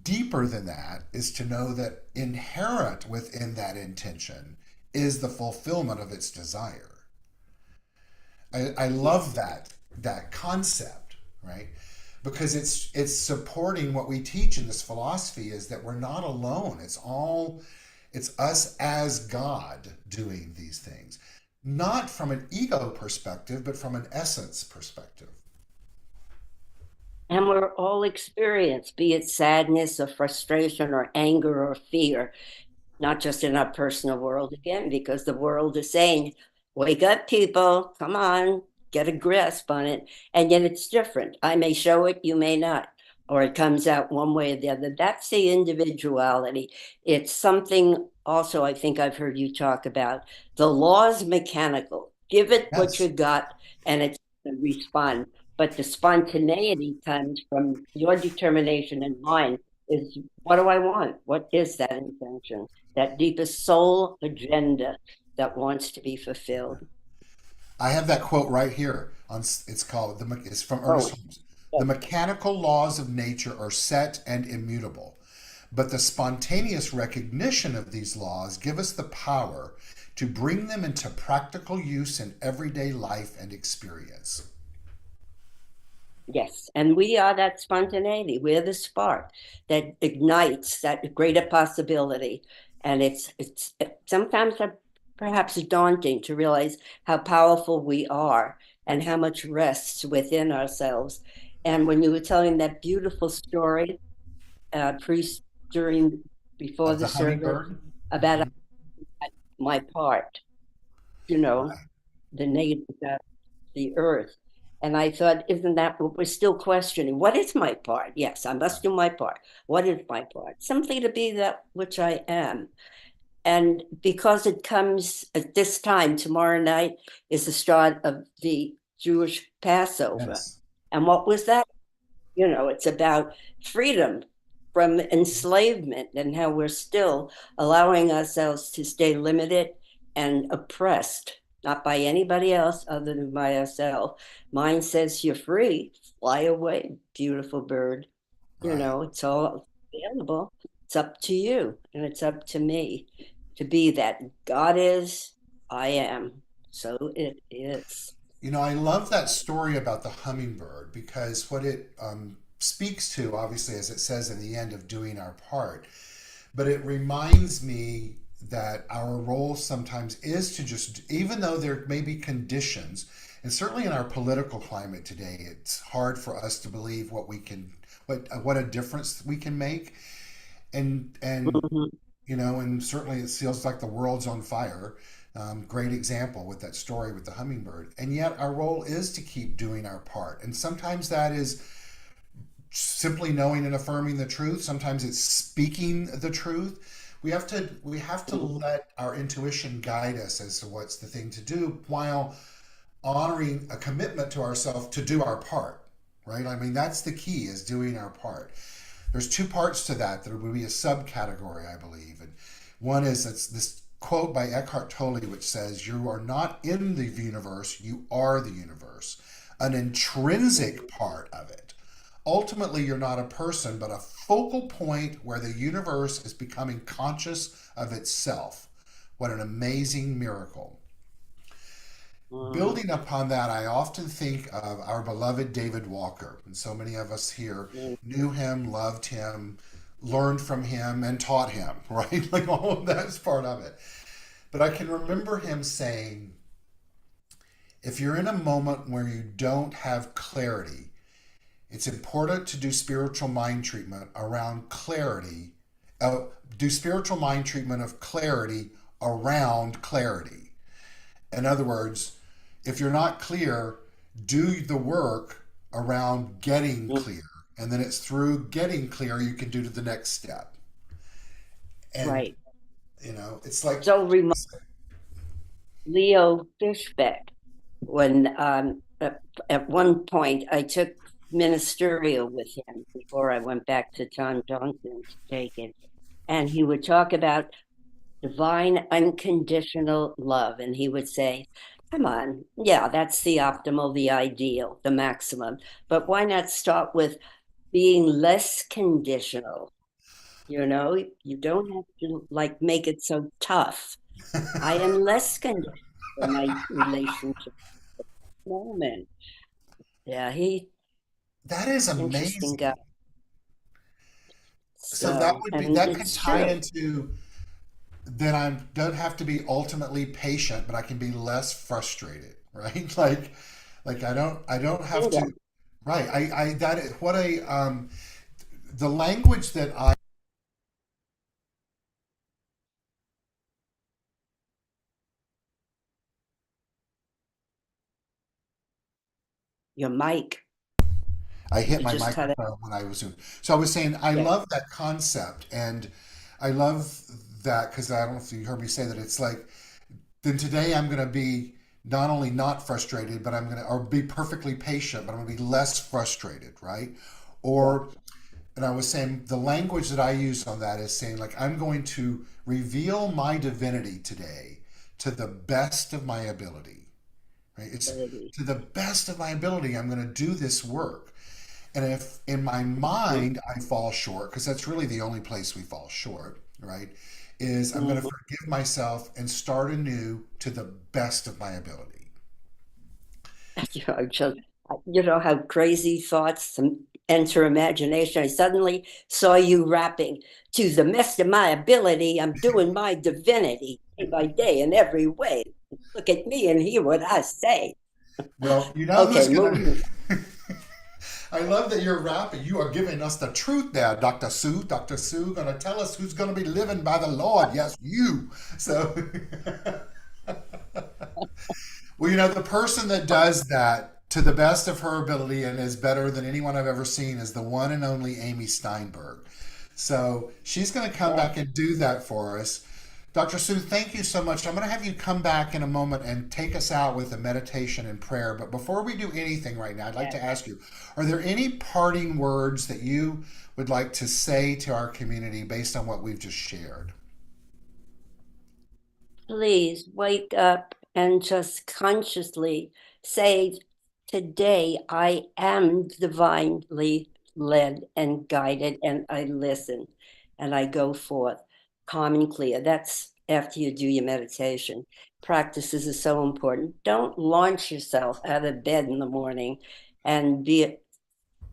deeper than that is to know that inherent within that intention is the fulfillment of its desire. I love that concept, right? Because it's supporting what we teach in this philosophy is that we're not alone. It's us as God doing these things, not from an ego perspective, but from an essence perspective. And we're all experienced, be it sadness or frustration or anger or fear, not just in our personal world again, because the world is saying, wake up, people, come on, get a grasp on it. And yet it's different. I may show it, you may not, or it comes out one way or the other. That's the individuality. It's something also I think I've heard you talk about. The law is mechanical. Give it what you Yes. got, and it's going to respond. But the spontaneity comes from your determination and mine is what do I want? What is that intention? That deepest soul agenda that wants to be fulfilled. I have that quote right here. It's called it's from Ernest Oh, Holmes. The yes, mechanical laws of nature are set and immutable, but the spontaneous recognition of these laws give us the power to bring them into practical use in everyday life and experience. yes. And we are that spontaneity. We're the spark that ignites that greater possibility. And it's sometimes perhaps daunting to realize how powerful we are and how much rests within ourselves. And when you were telling that beautiful story, priest during before Of the the service hummingbird? about Mhm. my part, you know, Right, the native, the earth. And I thought, isn't that what we're still questioning? What is my part? Yes, I must do my part. What is my part? Simply to be that which I am. And because it comes at this time, tomorrow night is the start of the Jewish Passover. yes. And what was that? It's about freedom from enslavement and how we're still allowing ourselves to stay limited and oppressed, not by anybody else other than by ourselves. Mine says you're free, fly away, beautiful bird. Right. It's all available. It's up to you and it's up to me to be that. God is, I am. So it is. I love that story about the hummingbird because what it speaks to, obviously, as it says in the end of doing our part, but it reminds me that our role sometimes is to just, even though there may be conditions, and certainly in our political climate today, it's hard for us to believe what we can, what a difference we can make, and Mhm. you know, and certainly it feels like the world's on fire. Great example with that story with the hummingbird, and yet our role is to keep doing our part, and sometimes that is simply knowing and affirming the truth. Sometimes it's speaking the truth. We have to Mhm. let our intuition guide us as to what's the thing to do while honoring a commitment to ourselves to do our part. Right? I mean, that's the key, is doing our part. There's two parts to that. There would be a subcategory, I believe. And one is, it's this quote by Eckhart Tolle, which says, "You are not in the universe, you are the universe." An intrinsic part of it. Ultimately, you're not a person, but a focal point where the universe is becoming conscious of itself. What an amazing miracle. Mhm. Building upon that, I often think of our beloved David Walker. And so many of us here Mhm. knew him, loved him, learned from him, and taught him, right? Like all of that's part of it. But I can remember him saying, if you're in a moment where you don't have clarity, it's important to do spiritual mind treatment around clarity, uh, do spiritual mind treatment of clarity around clarity. In other words, if you're not clear, do the work around getting Mhm. clear. And then it's through getting clear you can do to the next step. And, Right. you know, it's like, So Leo Fishbeck, when at one point I took ministerial with him before I went back to Tom Johnson to take it. And he would talk about divine unconditional love. And he would say, come on, yeah, that's the optimal, the ideal, the maximum. But why not start with being less conditional? You know, you don't have to like make it so tough. I am less conditional in my relationship moment. Yeah, he that is interesting guy. amazing. So that So, would be, and that could it's tie true. into, then I don't have to be ultimately patient, but I can be less frustrated, right? Like I don't have Bingo. to, right. I that is what a the language that I Your mic, I hit you my just cut it. microphone when I was doing. So I was saying I Yeah. love that concept, and I love that because I don't know if you heard me say that, it's like, then today I'm going to be not only not frustrated, but I'm going to, or be perfectly patient, but I'm going to be less frustrated, right? Yeah. Or, and I was saying the language that I use on that is saying, like, I'm going to reveal my divinity today to the best of my ability, right? It's Ability. to the best of my ability, I'm going to do this work. And if in my Mhm. mind I fall short, because that's really the only place we fall short, right? Is I'm going to Mhm. forgive myself and start anew to the best of my ability. You know, you know how crazy thoughts enter imagination. I suddenly saw you rapping to the best of my ability. I'm doing my divinity day by day in every way. Look at me and hear what I say. Well, you know Okay, who's going moving. to. I love that you're rapping. You are giving us the truth there, Dr. Sue. Dr. Sue going to tell us who's going to be living by the Lord. Yes, you. So, well, you know, the person that does that to the best of her ability and is better than anyone I've ever seen is the one and only Amy Steinberg. So she's going to come Yeah, back and do that for us. Dr. Sue, thank you so much. I'm going to have you come back in a moment and take us out with a meditation and prayer. But before we do anything right now, I'd like yeah. to ask you, are there any parting words that you would like to say to our community based on what we've just shared? Please wake up and just consciously say, today I am divinely led and guided, and I listen and I go forth calm and clear. That's after you do your meditation. Practices are so important. Don't launch yourself out of bed in the morning and be at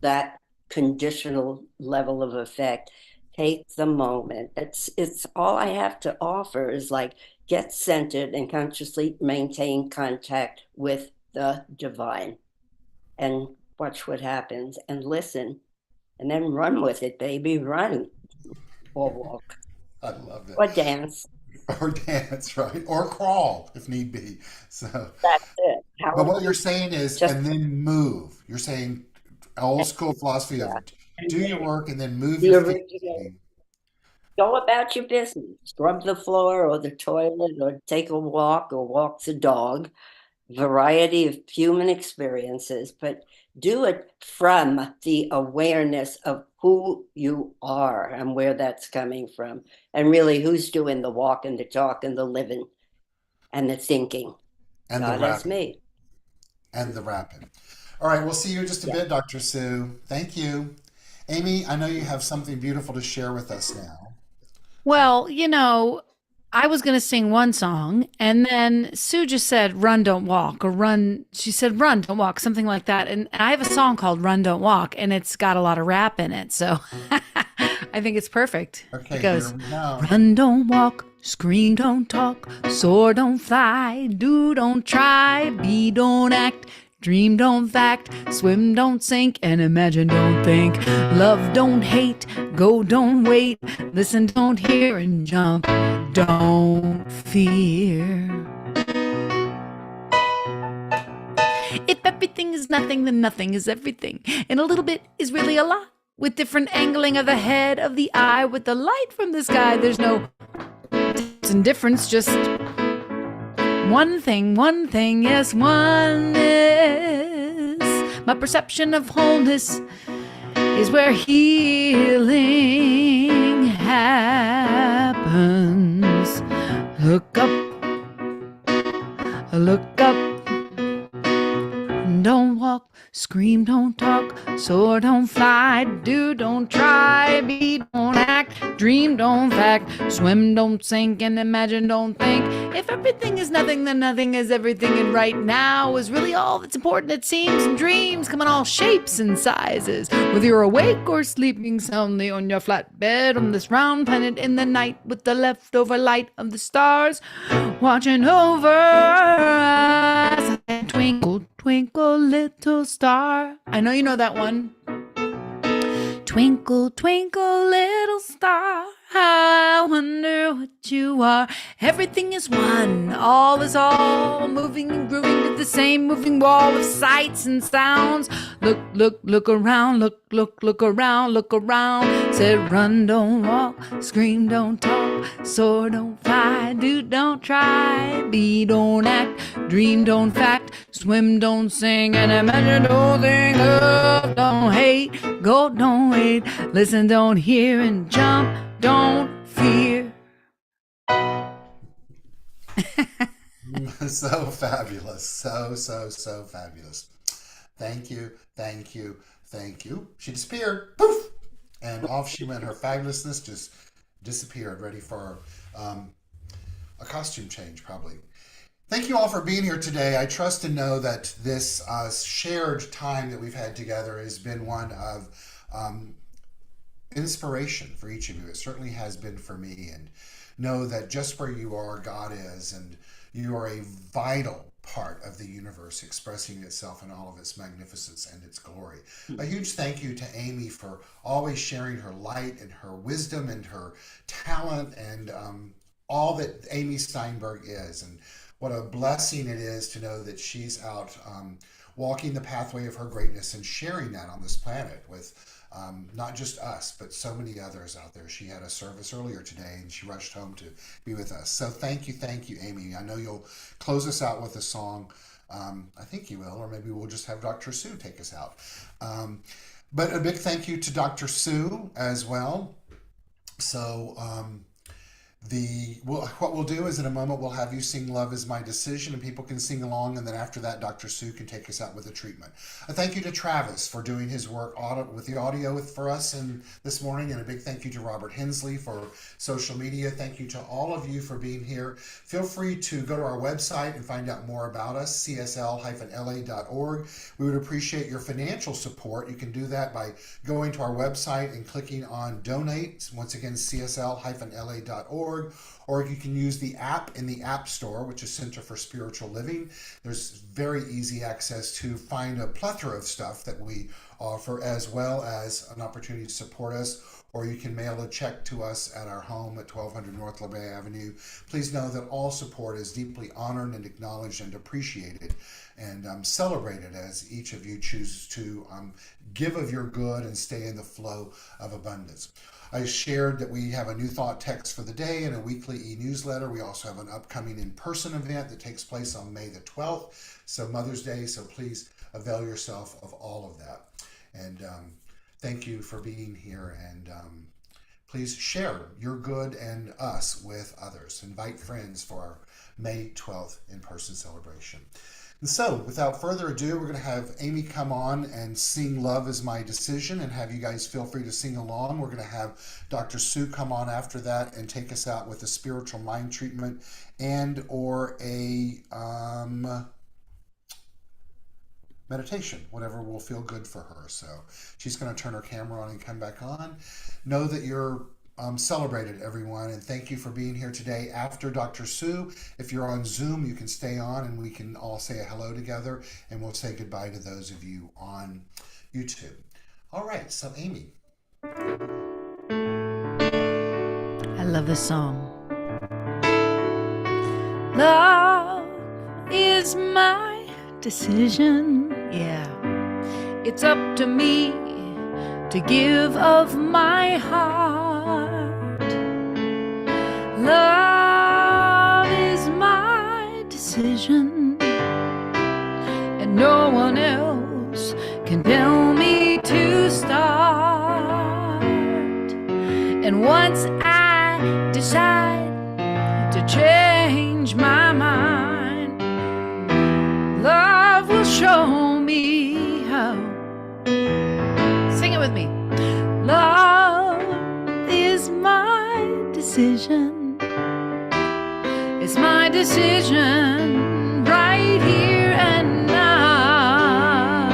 that conditional level of effect. take the moment. It's all I have to offer is like get centered and consciously maintain contact with the divine and watch what happens and listen and then run with it, baby. Run or walk I love it. or dance. Or dance, right? Or crawl if need be. So, That's it. but However, what you're saying is, just and then move. You're saying old school philosophy of yeah. And do your then work and then move the your feet. original go about your business, scrub the floor or the toilet or take a walk or walk the dog, variety of human experiences, but do it from the awareness of who you are and where that's coming from, and really who's doing the walk and the talk and the living and the thinking. And the God has rapping. made. And the rapping. All right, we'll see you in just a Yeah. bit, Dr. Sue. Thank you. Amy, I know you have something beautiful to share with us now. Well, I was going to sing one song and then Sue just said, run, don't walk, or run. She said, run, don't walk, something like that. And I have a song called Run, Don't Walk, and it's got a lot of rap in it. So I think it's perfect. It Okay, here goes, we go. run, don't walk, scream, don't talk, soar, don't fly, do, don't try, be, don't act. Dream, don't fact, swim, don't sink, and imagine, don't think. Love, don't hate, go, don't wait, listen, don't hear, and jump, don't fear. If everything is nothing, then nothing is everything. And a little bit is really a lot. With different angling of the head, of the eye, with the light from the sky, there's no indifference, just one thing, yes, oneness. My perception of wholeness is where healing happens. Look up, don't walk, scream, don't talk, soar, don't fly, do, don't try, be, don't act, dream, don't fact, swim, don't sink, and imagine, don't think. If everything is nothing, then nothing is everything, and right now is really all that's important, it seems, and dreams come in all shapes and sizes. Whether you're awake or sleeping soundly on your flat bed on this round planet in the night with the leftover light of the stars watching over us. Twinkle, twinkle, little star. I know you know that one. Twinkle, twinkle, little star, I wonder what you are. Everything is one, all is all, moving and grooving to the same moving wall of sights and sounds. Look, look, look around, look, look, look around, look around. Said run, don't walk, scream, don't talk, soar, don't fly, do, don't try, be, don't act, dream, don't fact, swim, don't sing, and imagine, don't think, love, don't hate, go, don't wait, listen, don't hear, and jump, don't fear. So fabulous. So fabulous. Thank you, thank you, thank you. She disappeared. Poof! And off she went. Her fabulousness just disappeared, ready for a costume change, probably. Thank you all for being here today. I trust and know that this shared time that we've had together has been one of inspiration for each of you. It certainly has been for me. And know that just where you are, God is, and you are a vital part of the universe expressing itself in all of its magnificence and its glory. A huge thank you to Amy for always sharing her light and her wisdom and her talent and all that Amy Steinberg is. And what a blessing it is to know that she's out walking the pathway of her greatness and sharing that on this planet with not just us, but so many others out there. She had a service earlier today and she rushed home to be with us. So thank you, Amy. I know you'll close us out with a song. I think you will, or maybe we'll just have Dr. Sue take us out. But a big thank you to Dr. Sue as well. So What we'll do is in a moment we'll have you sing "Love Is My Decision" and people can sing along, and then after that Dr. Sue can take us out with a treatment. A thank you to Travis for doing his work with the audio for us this morning, and a big thank you to Robert Hensley for social media. Thank you to all of you for being here. Feel free to go to our website and find out more about us, csl-la.org. We would appreciate your financial support. You can do that by going to our website and clicking on donate. Once again, csl-la.org. Or you can use the app in the App Store, which is Center for Spiritual Living. There's very easy access to find a plethora of stuff that we offer, as well as an opportunity to support us. Or you can mail a check to us at our home at 1200 North La Bay Avenue. Please know that all support is deeply honored and acknowledged and appreciated and celebrated as each of you chooses to give of your good and stay in the flow of abundance. I shared that we have a new thought text for the day and a weekly e-newsletter. We also have an upcoming in-person event that takes place on May the 12th, so Mother's Day, so please avail yourself of all of that. And thank you for being here, and please share your good and us with others. Invite friends for our May 12th in-person celebration. And so, without further ado, we're going to have Amy come on and sing "Love Is My Decision," and have you guys feel free to sing along. We're going to have Dr. Sue come on after that and take us out with a spiritual mind treatment and or a meditation, whatever will feel good for her. So she's going to turn her camera on and come back on. Know that you're celebrated, everyone, and thank you for being here today. After Dr. Sue, if you're on Zoom, you can stay on and we can all say a hello together, and we'll say goodbye to those of you on YouTube. All right, so Amy. I love this song. Love is my decision. Yeah, it's up to me to give of my heart. Love is my decision, and no one else can tell me to start. And once I decide to change my mind, love will show me how. Sing it with me. Love is my decision. It's my decision right here and now.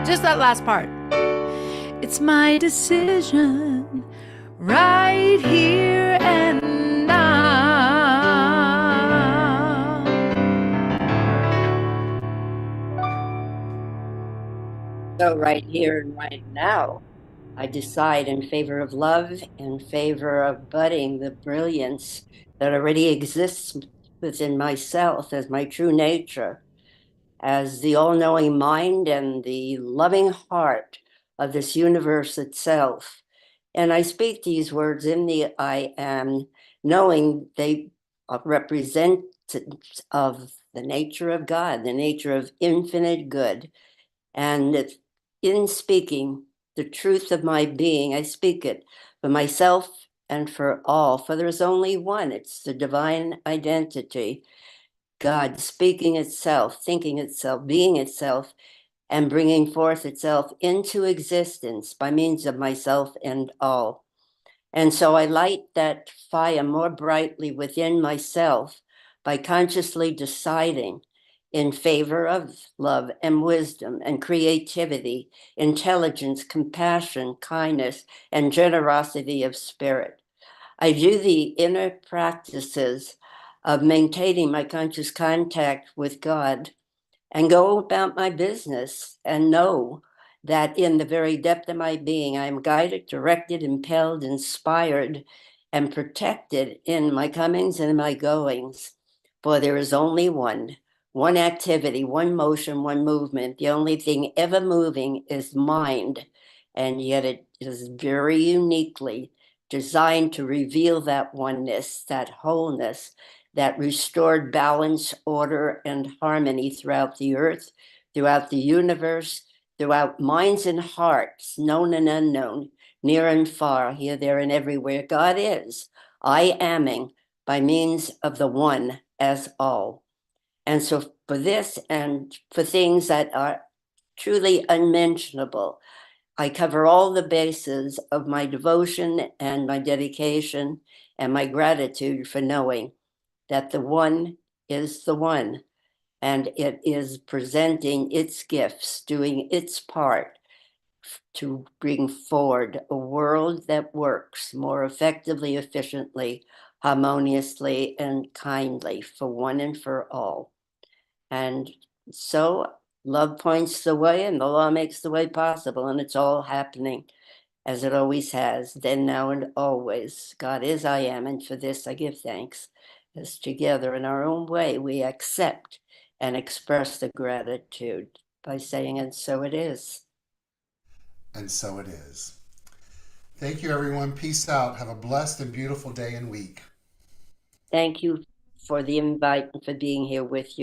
Just that last part. It's my decision right here and now. So right here and right now, I decide in favor of love, in favor of budding the brilliance that already exists within myself as my true nature, as the all-knowing mind and the loving heart of this universe itself. And I speak these words in the I am, knowing they represent of the nature of God, the nature of infinite good. And in speaking the truth of my being, I speak it for myself and for all, for there is only one. It's the divine identity, God speaking itself, thinking itself, being itself, and bringing forth itself into existence by means of myself and all. And so I light that fire more brightly within myself by consciously deciding in favor of love and wisdom and creativity, intelligence, compassion, kindness, and generosity of spirit. I do the inner practices of maintaining my conscious contact with God and go about my business and know that in the very depth of my being, I am guided, directed, impelled, inspired, and protected in my comings and my goings. For there is only one activity, one motion, one movement. The only thing ever moving is mind. And yet it is very uniquely designed to reveal that oneness, that wholeness, that restored balance, order, and harmony throughout the earth, throughout the universe, throughout minds and hearts, known and unknown, near and far, here, there, and everywhere. God is I aming by means of the one as all. And so for this and for things that are truly unmentionable, I cover all the bases of my devotion and my dedication and my gratitude for knowing that the one is the one, and it is presenting its gifts, doing its part to bring forward a world that works more effectively, efficiently, harmoniously, and kindly for one and for all. And so love points the way and the law makes the way possible, and it's all happening as it always has, then, now, and always. God is I am, and for this I give thanks, as together in our own way we accept and express the gratitude by saying, and so it is. And so it is. Thank you, everyone. Peace out. Have a blessed and beautiful day and week. Thank you for the invite and for being here with you.